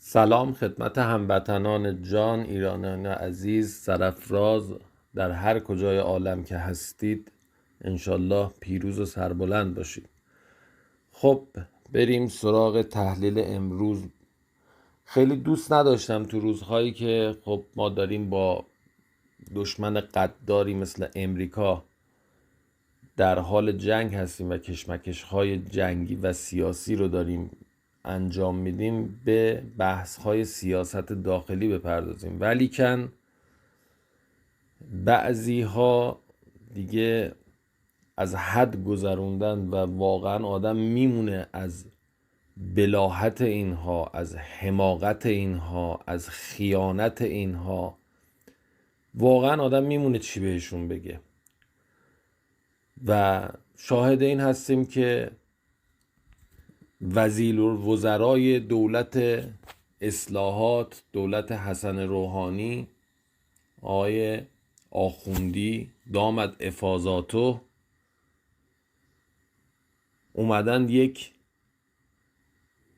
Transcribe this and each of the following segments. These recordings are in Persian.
سلام خدمت هموطنان جان، ایرانیان عزیز، سرفراز در هر کجای عالم که هستید، انشالله پیروز و سربلند باشید. خب بریم سراغ تحلیل امروز. خیلی دوست نداشتم تو روزهایی که خب ما داریم با دشمن قداری مثل امریکا در حال جنگ هستیم و کشمکش‌های جنگی و سیاسی رو داریم انجام میدیم، به بحث‌های سیاست داخلی بپردازیم. ولیکن بعضی‌ها دیگه از حد گذروندن و واقعا آدم میمونه از بلاهت اینها، از حماقت اینها، از خیانت اینها، واقعا آدم میمونه چی بهشون بگه. و شاهد این هستیم که وزیرالوزرای دولت اصلاحات، دولت حسن روحانی، آقای آخوندی دامت افاضاتو، اومدن یک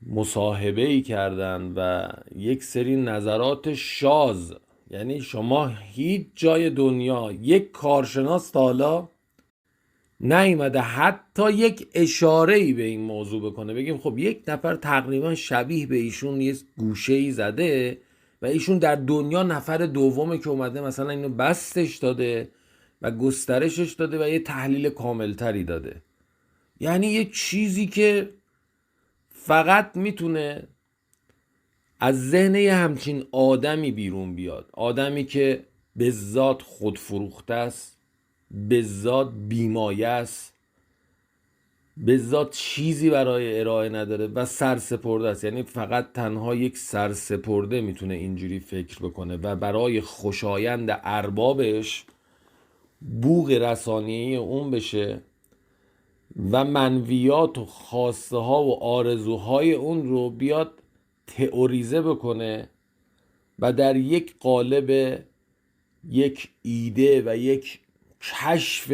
مصاحبه ای کردن و یک سری نظرات شاذ، یعنی شما هیچ جای دنیا یک کارشناس تا حالا نیومده حتی یک اشاره‌ای به این موضوع بکنه، بگیم خب یک نفر تقریبا شبیه به ایشون یه گوشه‌ای زده و ایشون در دنیا نفر دومه که اومده مثلا اینو بستش داده و گسترشش داده و یه تحلیل کاملتری داده. یعنی یه چیزی که فقط میتونه از ذهن یه همچین آدمی بیرون بیاد، آدمی که به ذات خودفروخته است، به ذات بیمایه است، به ذات چیزی برای ارائه نداره و سرسپرده است. یعنی فقط تنها یک سرسپرده میتونه اینجوری فکر بکنه و برای خوشایند اربابش بوق رسانه‌ای اون بشه و منویات و خواسته ها و آرزوهای اون رو بیاد تئوریزه بکنه و در یک قالب یک ایده و یک کشف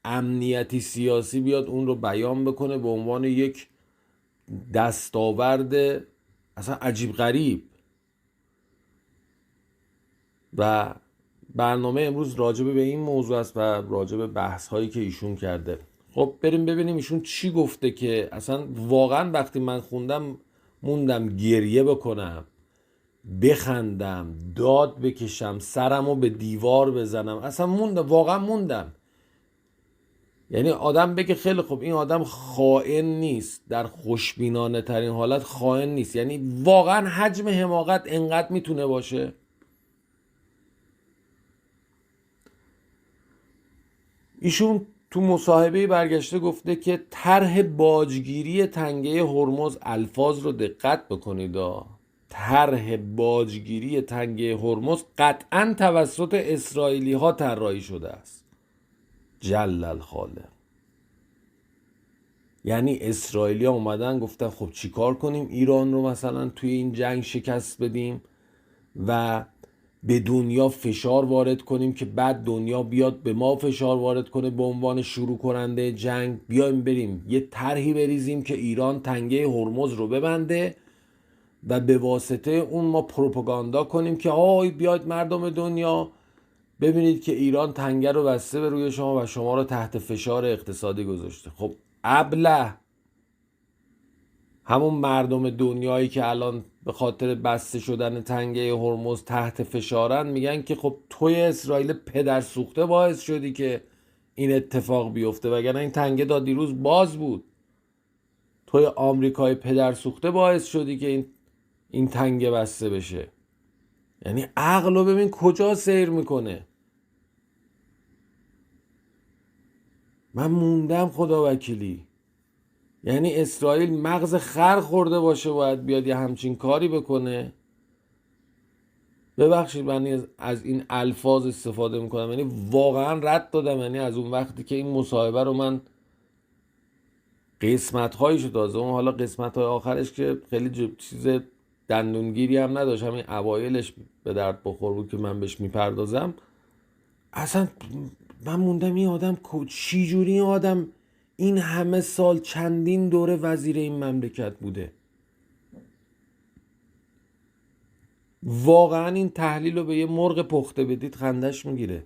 امنیتی سیاسی بیاد اون رو بیان بکنه به عنوان یک دستاورد اصلا عجیب غریب. و برنامه امروز راجبه به این موضوع است و راجبه بحث هایی که ایشون کرده. خب بریم ببینیم ایشون چی گفته که اصلا واقعا وقتی من خوندم موندم گریه بکنم، بخندم، داد بکشم، سرمو به دیوار بزنم، اصلا موندم، واقعا موندم. یعنی آدم بگه خیلی خب این آدم خائن نیست، در خوشبینانه ترین حالت خائن نیست، یعنی واقعا حجم حماقت انقدر میتونه باشه؟ ایشون تو مصاحبه برگشته گفته که طرح باجگیری تنگه هرمز، الفاظ رو دقت بکنید، طرح باجگیری تنگه هرمز قطعا توسط اسرائیلی ها طراحی شده است. جل الخالق. یعنی اسرائیلی ها اومدن گفتن خب چیکار کنیم ایران رو مثلا توی این جنگ شکست بدیم و به دنیا فشار وارد کنیم که بعد دنیا بیاد به ما فشار وارد کنه به عنوان شروع کننده جنگ. بیایم بریم یه طرحی بریزیم که ایران تنگه هرمز رو ببنده و به واسطه اون ما پروپاگاندا کنیم که آی بیاید مردم دنیا ببینید که ایران تنگه رو بسته به روی شما و شما رو تحت فشار اقتصادی گذاشته. خب ابله همون مردم دنیایی که الان به خاطر بسته شدن تنگه هرمز تحت فشارن میگن که خب توی اسرائیل پدر سوخته باعث شدی که این اتفاق بیفته، وگرنه این تنگه تا دیروز باز بود. توی آمریکای پدر سوخته باعث شدی که این تنگه بسته بشه. یعنی عقل رو ببین کجا سیر میکنه. من موندم خدا وکیلی. یعنی اسرائیل مغز خر خورده باشه باید بیاد یه همچین کاری بکنه. ببخشید من از این الفاظ استفاده میکنم، یعنی واقعا رد دادم. یعنی از اون وقتی که این مصاحبه رو من قسمت هایشو تازه اون حالا قسمت های آخرش که خیلی چیز دندونگیری هم نداشت، همین اوایلش به درد بخور بود که من بهش میپردازم، اصلا من موندم این آدم چی جوری این آدم این همه سال چندین دوره وزیر این مملکت بوده. واقعا این تحلیل رو به یه مرغ پخته بدید خندش میگیره.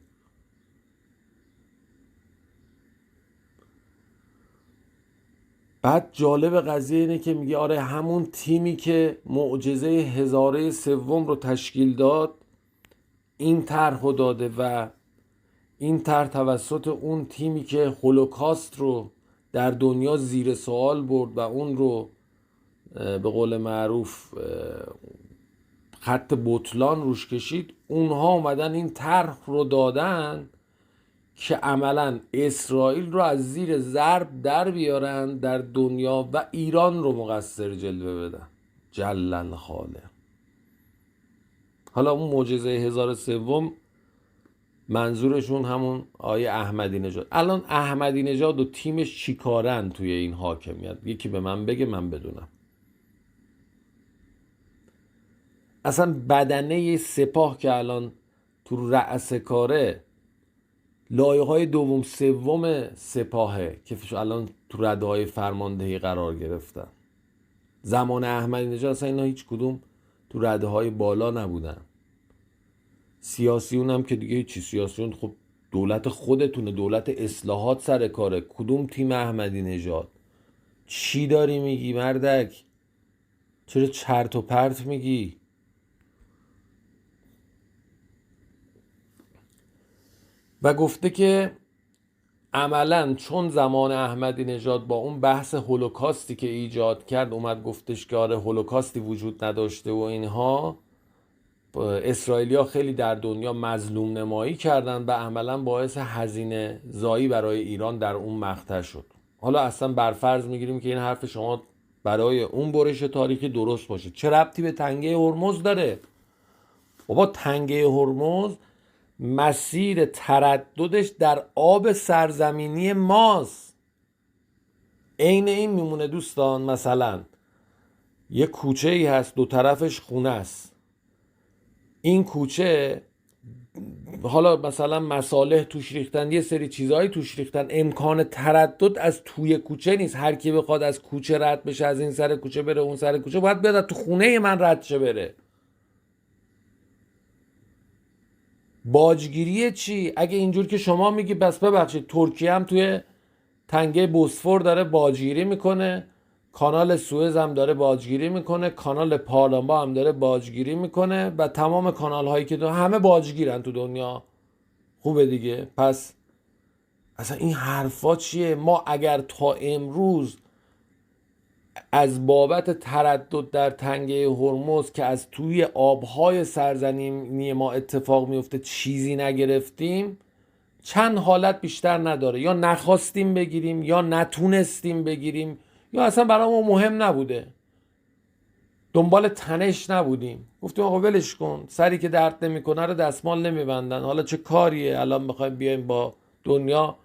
بعد جالب قضیه اینه که میگه آره همون تیمی که معجزه هزاره سوم رو تشکیل داد این طرح رو داده و این طرح توسط اون تیمی که هولوکاست رو در دنیا زیر سوال برد و اون رو به قول معروف خط بطلان روش کشید، اونها اومدن این طرح رو دادن که عملا اسرائیل رو از زیر ضرب در بیارن در دنیا و ایران رو مقصر جلوه بدن. جلل خاله. حالا اون معجزه هزار سوم منظورشون همون آیه احمدی نژاد. الان احمدی نژاد و تیمش چیکارن توی این حاکمیت؟ یکی به من بگه من بدونم. اصلا بدنه سپاه که الان تو رأس کاره لایه های دوم سوم سپاهه که الان تو رده های فرماندهی قرار گرفتن. زمان احمدی نژاد اصلا اینا هیچ کدوم تو رده های بالا نبودن. سیاسیون هم که دیگه چی، سیاسیون خب دولت خودتونه، دولت اصلاحات سر کاره. کدوم تیم احمدی نژاد؟ چی داری میگی مردک؟ چرا چرت و پرت میگی؟ و گفته که عملا چون زمان احمدی نژاد با اون بحث هولوکاستی که ایجاد کرد اومد گفتش که آره هولوکاستی وجود نداشته و اینها، اسرائیلیا خیلی در دنیا مظلوم نمایی کردن و عملا باعث هزینه زایی برای ایران در اون مقطع شد. حالا اصلا برفرض میگیریم که این حرف شما برای اون برش تاریخی درست باشه، چه ربطی به تنگه هرمز داره؟ بابا تنگه هرمز مسیر ترددش در آب سرزمینی ماست. عین این میمونه دوستان، مثلا یه کوچه ای هست دو طرفش خونه است. این کوچه حالا مثلا مصالح توش ریختن، یه سری چیزهایی توش ریختن، امکان تردد از توی کوچه نیست. هر کی بخواد از کوچه رد بشه، از این سر کوچه بره اون سر کوچه، باید بیاد تو خونه من رد شه بره. باجگیری چی؟ اگه اینجور که شما میگی بس ببخشید ترکیه هم توی تنگه بوسفور داره باجگیری میکنه، کانال سوئز هم داره باجگیری میکنه، کانال پاناما هم داره باجگیری میکنه و تمام کانال هایی که همه باجگیرن تو دنیا. خوبه دیگه. پس اصلا این حرفا چیه؟ ما اگر تا امروز از بابت تردد در تنگه هرمز که از توی آبهای سرزمینی ما اتفاق میفته چیزی نگرفتیم، چند حالت بیشتر نداره. یا نخواستیم بگیریم، یا نتونستیم بگیریم، یا اصلا برامون مهم نبوده، دنبال تنش نبودیم، گفتیم آقا ولش کن، سری که درد نمیکنه رو دستمال نمیبندن، حالا چه کاریه الان بخوایم بیایم با دنیا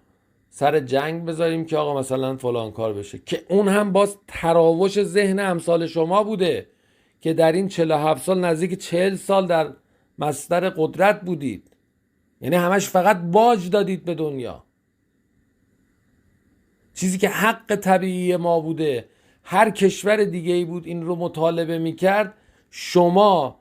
سر جنگ بذاریم که آقا مثلا فلان کار بشه. که اون هم باز تراوش ذهن امثال شما بوده که در این 47 سال نزدیک 40 سال در مصدر قدرت بودید، یعنی همش فقط باج دادید به دنیا. چیزی که حق طبیعی ما بوده، هر کشور دیگه ای بود این رو مطالبه میکرد، شما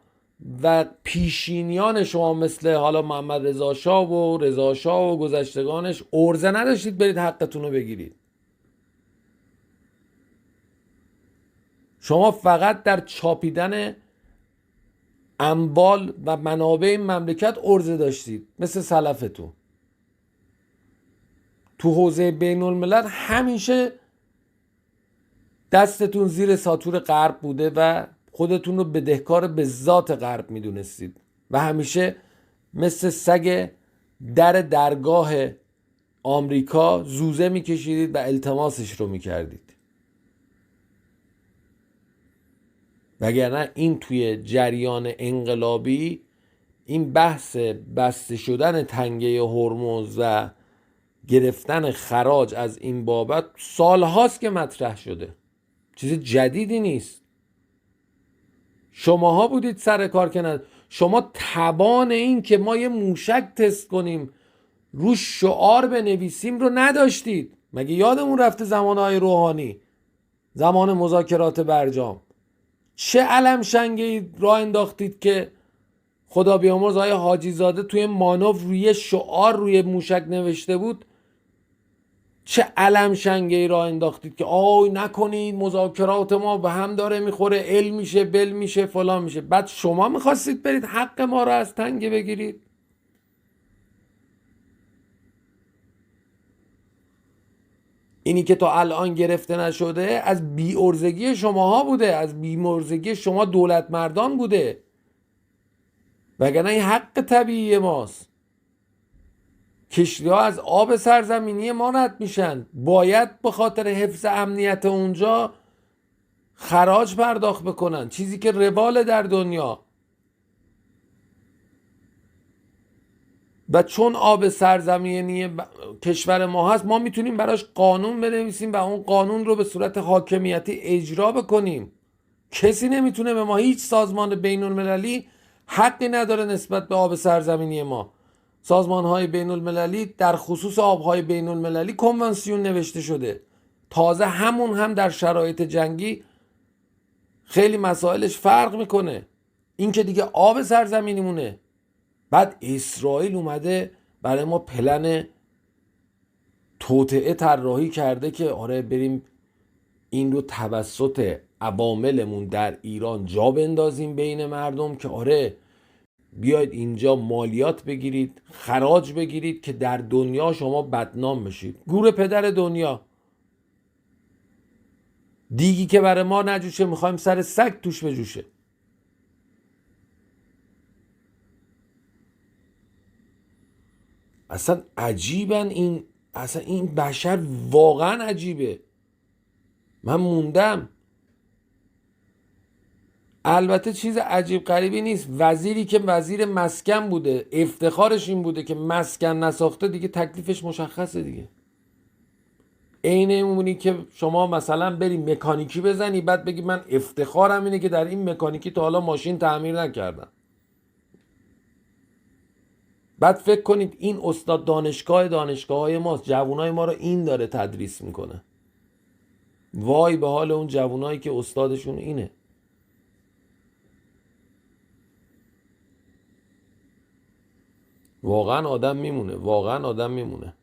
و پیشینیان شما مثل حالا محمد رضا شاه و رضا شاه و گذشتگانش ارزه نداشتید برید حقتون رو بگیرید. شما فقط در چاپیدن اموال و منابع این مملکت ارزه داشتید، مثل سلفتون. تو حوزه بین الملل همیشه دستتون زیر ساطور غرب بوده و خودتون رو بدهکار به ذات غرب میدونستید و همیشه مثل سگ در درگاه آمریکا زوزه میکشیدید و التماسش رو میکردید. وگرنه این توی جریان انقلابی این بحث بسته شدن تنگه هرمز و گرفتن خراج از این بابت سالهاست که مطرح شده، چیز جدیدی نیست. شماها بودید سر کار که شما توان این که ما یه موشک تست کنیم روش شعار بنویسیم رو نداشتید. مگه یادمون رفته زمانهای روحانی، زمان مذاکرات برجام، چه علم شنگی راه انداختید که خدا بیامرز آقای حاجی زاده توی مانور روی شعار روی موشک نوشته بود چه علم شنگه ای را انداختید که آی نکنید مذاکرات ما به هم داره میخوره، ال میشه بل میشه فلان میشه. بعد شما میخواستید برید حق ما را از تنگه بگیرید. اینی که تا الان گرفته نشده از بی‌عرضگی شماها بوده، از بی‌عرضگی شما دولت مردان بوده، وگرنه این حق طبیعی ماست. کشتی ها از آب سرزمینی ما رد میشن، باید به خاطر حفظ امنیت اونجا خراج پرداخت بکنن، چیزی که رواله در دنیا. و چون آب سرزمینی کشور ما هست، ما میتونیم براش قانون بنویسیم و اون قانون رو به صورت حاکمیتی اجرا بکنیم. کسی نمیتونه به ما، هیچ سازمان بین المللی حقی نداره نسبت به آب سرزمینی ما. سازمان های بین المللی در خصوص آبهای بین المللی کنوانسیون نوشته شده. تازه همون هم در شرایط جنگی خیلی مسائلش فرق میکنه. این که دیگه آب سرزمینیمونه. بعد اسرائیل اومده برای ما پلن توطئه طراحی کرده که آره بریم این رو توسط عواملمون در ایران جا بندازیم بین مردم که آره بیاید اینجا مالیات بگیرید، خراج بگیرید که در دنیا شما بدنام بشید. گور پدر دنیا. دیگی که برای ما نجوشه میخوایم سر سگ توش بجوشه. اصلا عجیبن این، اصلا این بشر واقعا عجیبه. من موندم. البته چیز عجیب غریبی نیست، وزیری که وزیر مسکن بوده افتخارش این بوده که مسکن نساخته، دیگه تکلیفش مشخصه دیگه. عین اونی که شما مثلا بری مکانیکی بزنی بعد بگی من افتخارم اینه که در این مکانیکی تا حالا ماشین تعمیر نکردم. بعد فکر کنید این استاد دانشگاه های ماست، جوانای ما رو این داره تدریس میکنه. وای به حال اون جوانایی که استادشون اینه. واقعا آدم میمونه، واقعا آدم میمونه.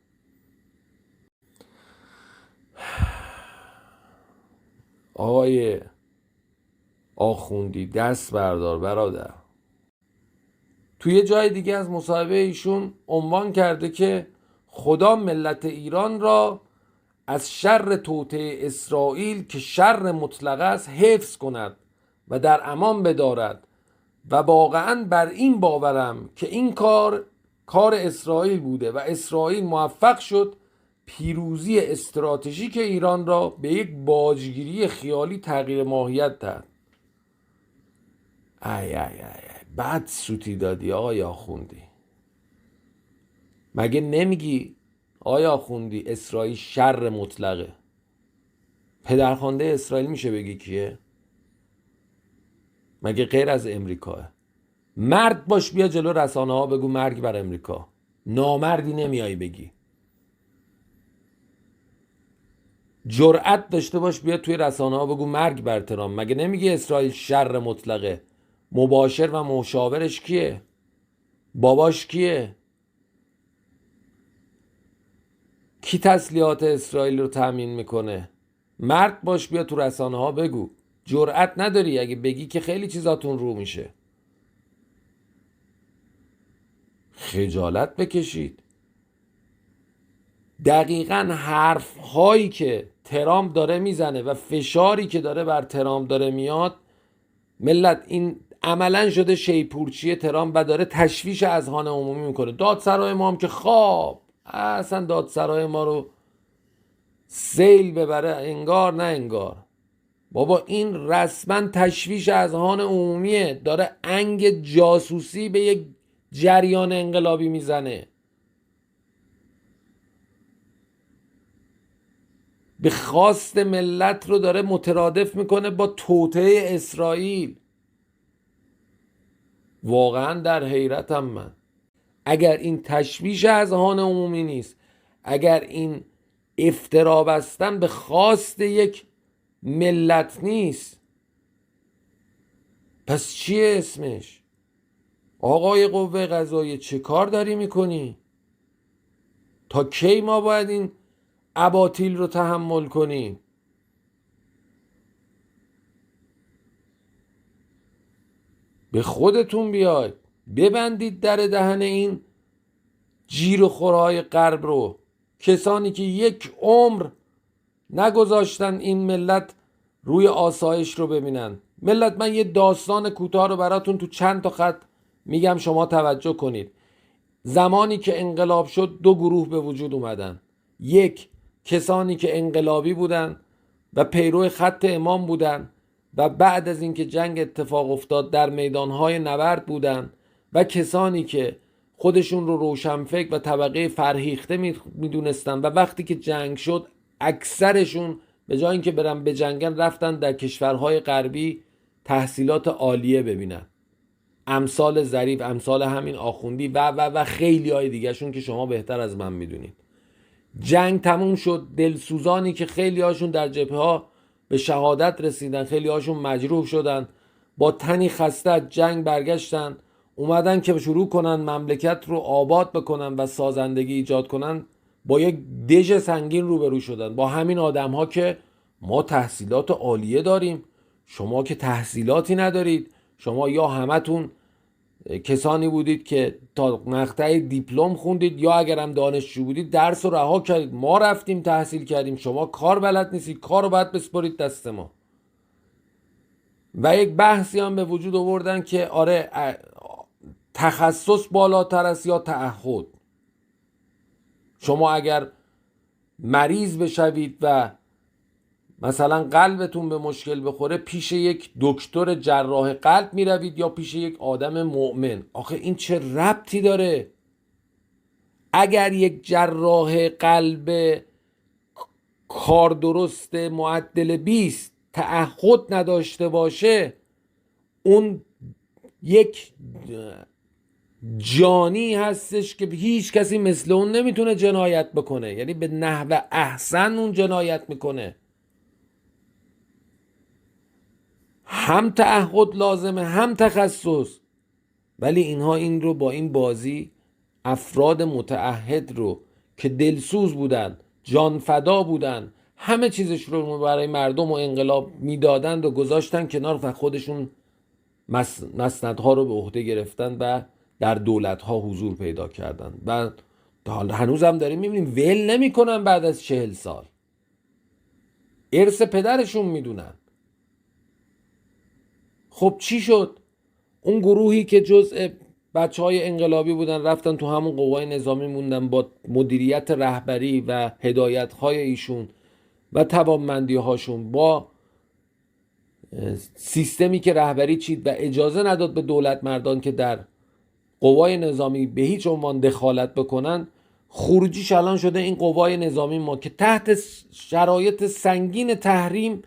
آقای آخوندی دست بردار برادر. توی جای دیگه از مصاحبه ایشون عنوان کرده که خدا ملت ایران را از شر توطئه اسرائیل که شر مطلق است حفظ کند و در امان بدارد و واقعا بر این باورم که این کار اسرائیل بوده و اسرائیل موفق شد پیروزی استراتژیک ایران را به یک باجگیری خیالی تغییر ماهیت دهد. ای بعد سوتی دادی آقای آخوندی. مگه نمیگی آقای آخوندی اسرائیل شر مطلقه؟ پدرخوانده اسرائیل میشه بگی کیه؟ مگه غیر از امریکاه؟ مرد باش بیا جلو رسانه ها بگو مرگ بر امریکا. نامردی نمیای بگی. جرأت داشته باش بیا توی رسانه ها بگو مرگ بر ترامپ. مگه نمیگی اسرائیل شر مطلقه؟ مباشر و مشاورش کیه؟ باباش کیه؟ کی تسلیحات اسرائیل رو تامین میکنه؟ مرد باش بیا تو رسانه ها بگو. جرأت نداری، اگه بگی که خیلی چیزاتون رو میشه. خجالت بکشید. دقیقاً حرف هایی که ترامپ داره میزنه و فشاری که داره بر ترامپ داره میاد، ملت این عملاً شده شیپورچی ترامپ و داره تشویش اذهان عمومی میکنه. دادسرای ما هم که خواب، اصلا دادسرای ما رو سیل ببره انگار نه انگار. بابا این رسما تشویش اذهان عمومیه، داره انگ جاسوسی به یک جریان انقلابی میزنه، به خواست ملت رو داره مترادف میکنه با توطئه اسرائیل. واقعا در حیرتم من. اگر این تشویش اذهان عمومی نیست، اگر این افترا بستن به خواست یک ملت نیست، پس چیه اسمش؟ آقای قوه قضاییه چه کار داری میکنی؟ تا کی ما باید این اباطیل رو تحمل کنیم؟ به خودتون بیاید، ببندید در دهن این جیر و خورهای غرب رو. کسانی که یک عمر نگذاشتن این ملت روی آسایش رو ببینن. ملت، من یه داستان کوتاه رو براتون تو چند تا خط میگم، شما توجه کنید. زمانی که انقلاب شد دو گروه به وجود اومدن. یک، کسانی که انقلابی بودن و پیرو خط امام بودن و بعد از اینکه جنگ اتفاق افتاد در میدانهای نبرد بودن، و کسانی که خودشون رو روشنفکر و طبقه فرهیخته میدونستن و وقتی که جنگ شد اکثرشون به جای اینکه برن به جنگل رفتن در کشورهای غربی تحصیلات عالیه ببینن. امثال ظریف، امثال همین آخوندی و خیلی های دیگه شون که شما بهتر از من میدونید. جنگ تموم شد، دلسوزانی که خیلی هاشون در جبهه ها به شهادت رسیدن، خیلی هاشون مجروح شدن، با تنی خسته از جنگ برگشتن، اومدن که شروع کنن مملکت رو آباد بکنن و سازندگی ایجاد کنن، با یک دژ سنگین روبرو شدن. با همین آدم ها که ما تحصیلات عالیه داریم، شما که تحصیلاتی ندارید، شما یا همتون کسانی بودید که تا مقطع دیپلم خوندید یا اگرم دانشجو بودید درس رو رها کردید، ما رفتیم تحصیل کردیم، شما کار بلد نیستید، کار رو باید بسپارید دست ما. و یک بحثی هم به وجود آوردن که آره تخصص بالاتر است یا تعهد. شما اگر مریض بشوید و مثلا قلبتون به مشکل بخوره، پیش یک دکتر جراح قلب میروید یا پیش یک آدم مؤمن؟ آخه این چه ربطی داره؟ اگر یک جراح قلب کار درست معدل 20 تعهد نداشته باشه، اون یک جانی هستش که هیچ کسی مثل اون نمیتونه جنایت بکنه، یعنی به نحو احسن اون جنایت میکنه. هم تعهد لازمه هم تخصص، ولی اینها این رو با این بازی افراد متعهد رو که دلسوز بودن، جانفدا بودن، همه چیزش رو برای مردم و انقلاب میدادند و گذاشتن کنار و خودشون مسندها رو به عهده گرفتن و در دولتها حضور پیدا کردن و هنوز هم داریم میبینیم ول نمیکنن. بعد از 40 سال ارث پدرشون میدونن. خب چی شد؟ اون گروهی که جزء بچه های انقلابی بودن رفتن تو همون قوای نظامی موندن، با مدیریت رهبری و هدایت های ایشون و توانمندی هاشون، با سیستمی که رهبری چید و اجازه نداد به دولت مردان که در قوای نظامی به هیچ عنوان دخالت بکنن. خروجیش الان شده این قوای نظامی ما که تحت شرایط سنگین تحریم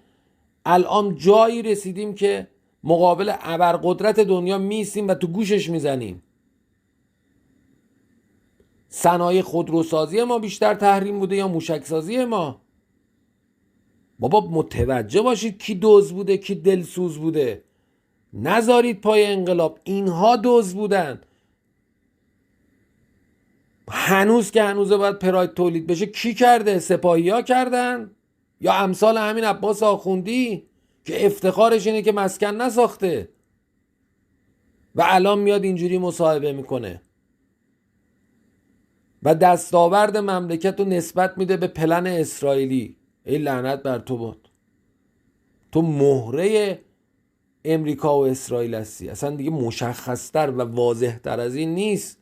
الان جایی رسیدیم که مقابل ابرقدرت دنیا میستیم و تو گوشش میزنیم. صنایع خودروسازی ما بیشتر تحریم بوده یا موشکسازی ما؟ بابا متوجه باشید کی دزد بوده کی دلسوز بوده. نذارید پای انقلاب اینها دزد بودن. هنوز که هنوزه باید پراید تولید بشه، کی کرده؟ سپاهی ها کردن یا امثال همین عباس آخوندی که افتخارش اینه که مسکن نساخته و الان میاد اینجوری مصاحبه میکنه و دستاورد مملکت رو نسبت میده به پلن اسرائیلی. ای لعنت بر تو باد، تو مهره امریکا و اسرائیل هستی. اصلا دیگه مشخصتر و واضحتر از این نیست.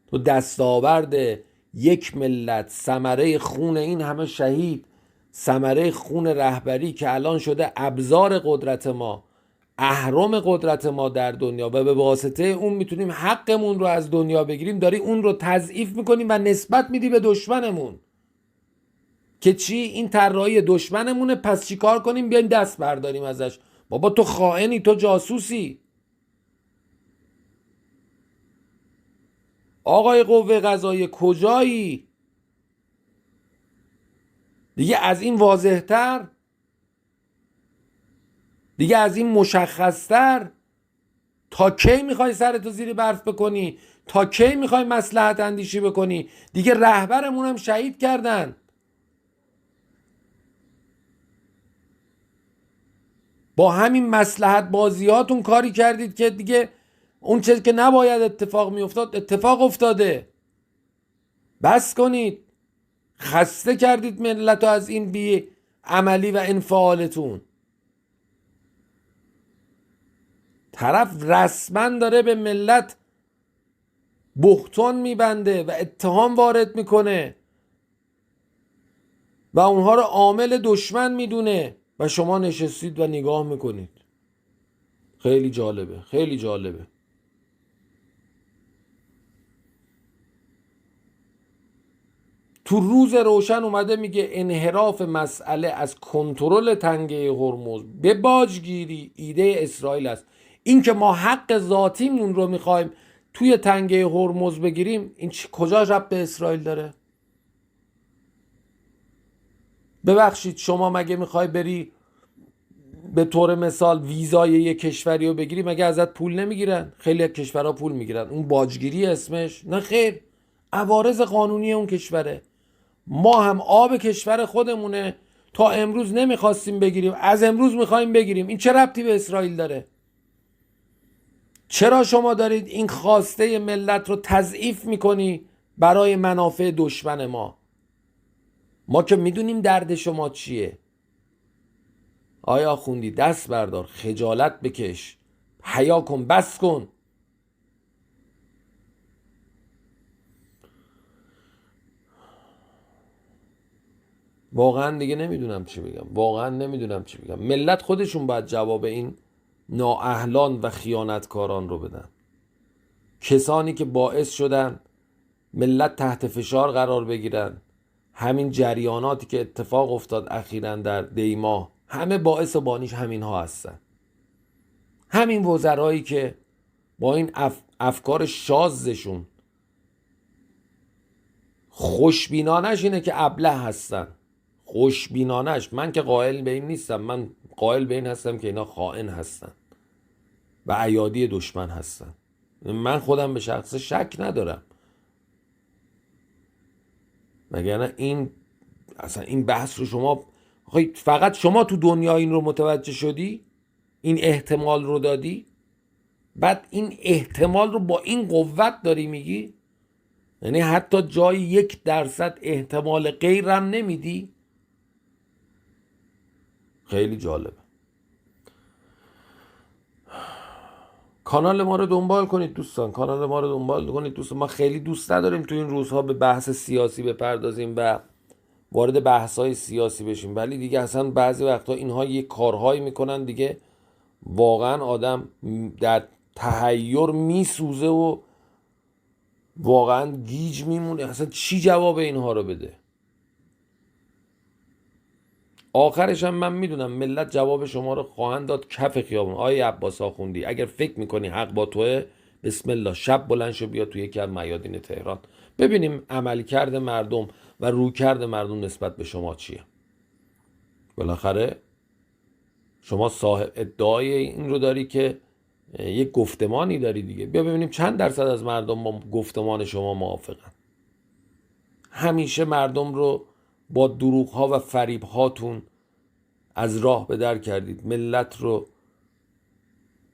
تو دستاورد یک ملت، ثمره خون این همه شهید، ثمره خون رهبری که الان شده ابزار قدرت ما، اهرم قدرت ما در دنیا و به واسطه اون میتونیم حقمون رو از دنیا بگیریم، داری اون رو تضعیف میکنیم و نسبت میدی به دشمنمون که چی؟ این طراحی دشمنمونه، پس چی کار کنیم؟ بیاین دست برداریم ازش. بابا تو خائنی، تو جاسوسی. آقای قوه قضاییه کجایی؟ دیگه از این واضحتر، دیگه از این مشخصتر تا کی میخوای سرتو زیر برف بکنی؟ تا کی میخوای مصلحت اندیشی بکنی؟ دیگه رهبرمون هم شهید کردن. با همین مصلحت بازیاتون کاری کردید که دیگه اون چیزی که نباید اتفاق میافتاد اتفاق افتاده. بس کنید. خسته کردید ملت رو از این بی عملی و انفعالتون. طرف رسما داره به ملت بهتان میبنده و اتهام وارد میکنه و اونها رو عامل دشمن میدونه و شما نشستید و نگاه میکنید. خیلی جالبه، خیلی جالبه. تو روز روشن اومده میگه انحراف مسئله از کنترل تنگه هرمز به باجگیری ایده اسرائیل است. این که ما حق ذاتیمون رو میخوایم توی تنگه هرمز بگیریم، این کجا ربط به اسرائیل داره؟ ببخشید شما مگه میخوای بری به طور مثال ویزای یک کشوری رو بگیری، مگه ازت پول نمیگیرن؟ خیلی از کشورها پول میگیرن. اون باجگیری اسمش؟ نه خیر، عوارض قانونی اون کشوره. ما هم آب کشور خودمونه، تا امروز نمیخواستیم بگیریم، از امروز میخوایم بگیریم. این چه ربطی به اسرائیل داره؟ چرا شما دارید این خواسته ملت رو تضعیف میکنی برای منافع دشمن ما؟ ما که میدونیم درد شما چیه. آیا آخوندی دست بردار، خجالت بکش، حیا کن، بس کن. واقعا دیگه نمیدونم چی بگم، واقعا نمیدونم چی بگم. ملت خودشون باید جواب این نااهلان و خیانتکاران رو بدن. کسانی که باعث شدن ملت تحت فشار قرار بگیرن، همین جریاناتی که اتفاق افتاد اخیراً در دیما، همه باعث و بانیش همین ها هستن. همین وزرایی که با این افکار شاذشون، خوشبینانش اینه که ابله هستن. خوشبینانش، من که قائل به این نیستم، من قائل به این هستم که اینا خائن هستن و ایادی دشمن هستن. من خودم به شخص شک ندارم، وگرنه این اصلا این بحث رو شما فقط شما تو دنیا این رو متوجه شدی، این احتمال رو دادی، بعد این احتمال رو با این قوت داری میگی، یعنی حتی جای 1% احتمال غیرم نمیدی. خیلی جالبه. کانال ما رو دنبال کنید دوستان، کانال ما رو دنبال کنید دوستان. ما خیلی دوست نداریم تو این روزها به بحث سیاسی بپردازیم و وارد بحث‌های سیاسی بشیم، ولی دیگه اصلا بعضی وقتا اینها یه کارهایی میکنن دیگه واقعا آدم در تحیر میسوزه و واقعا گیج میمونه، اصلا چی جواب اینها رو بده. آخرش هم من میدونم ملت جواب شما رو خواهند داد کف خیابون. آیه عباس آخوندی، اگر فکر میکنی حق با توه، بسم الله، شب بلند شو بیا توی یکی از میادین تهران، ببینیم عملکرد مردم و رویکرد مردم نسبت به شما چیه. بالاخره شما صاحب ادعای این رو داری که یک گفتمانی داری دیگه. بیا ببینیم چند درصد از مردم با گفتمان شما موافقن. همیشه مردم رو با دروغ ها و فریب هاتون از راه به در کردید، ملت رو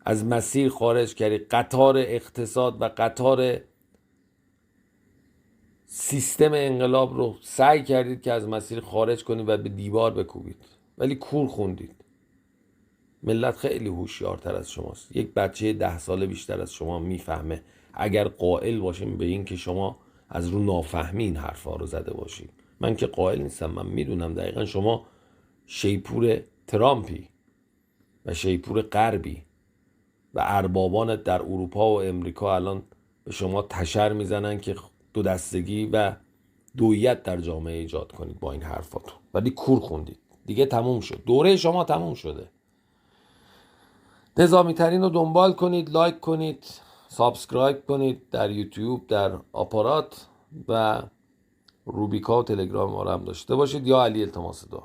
از مسیر خارج کردید، قطار اقتصاد و قطار سیستم انقلاب رو سعی کردید که از مسیر خارج کنید و به دیوار بکوبید، ولی کور خوندید. ملت خیلی هوشیارتر از شماست. یک بچه 10 ساله بیشتر از شما میفهمه، اگر قائل باشیم به این که شما از رو نافهمی این حرفا رو زده باشید. من که قائل نیستم، من میدونم دقیقا شما شیپور ترامپی و شیپور غربی و اربابانت در اروپا و امریکا الان به شما تشر میزنن که دو دستگی و دویت در جامعه ایجاد کنید با این حرفاتون، ولی کور خوندید دیگه. تموم شد، دوره شما تموم شده. نظامی ترین رو دنبال کنید، لایک کنید، سابسکرایب کنید در یوتیوب، در آپارات، و روبیکا و تلگرام ما رو هم داشته باشید. یا علی التماس دعا.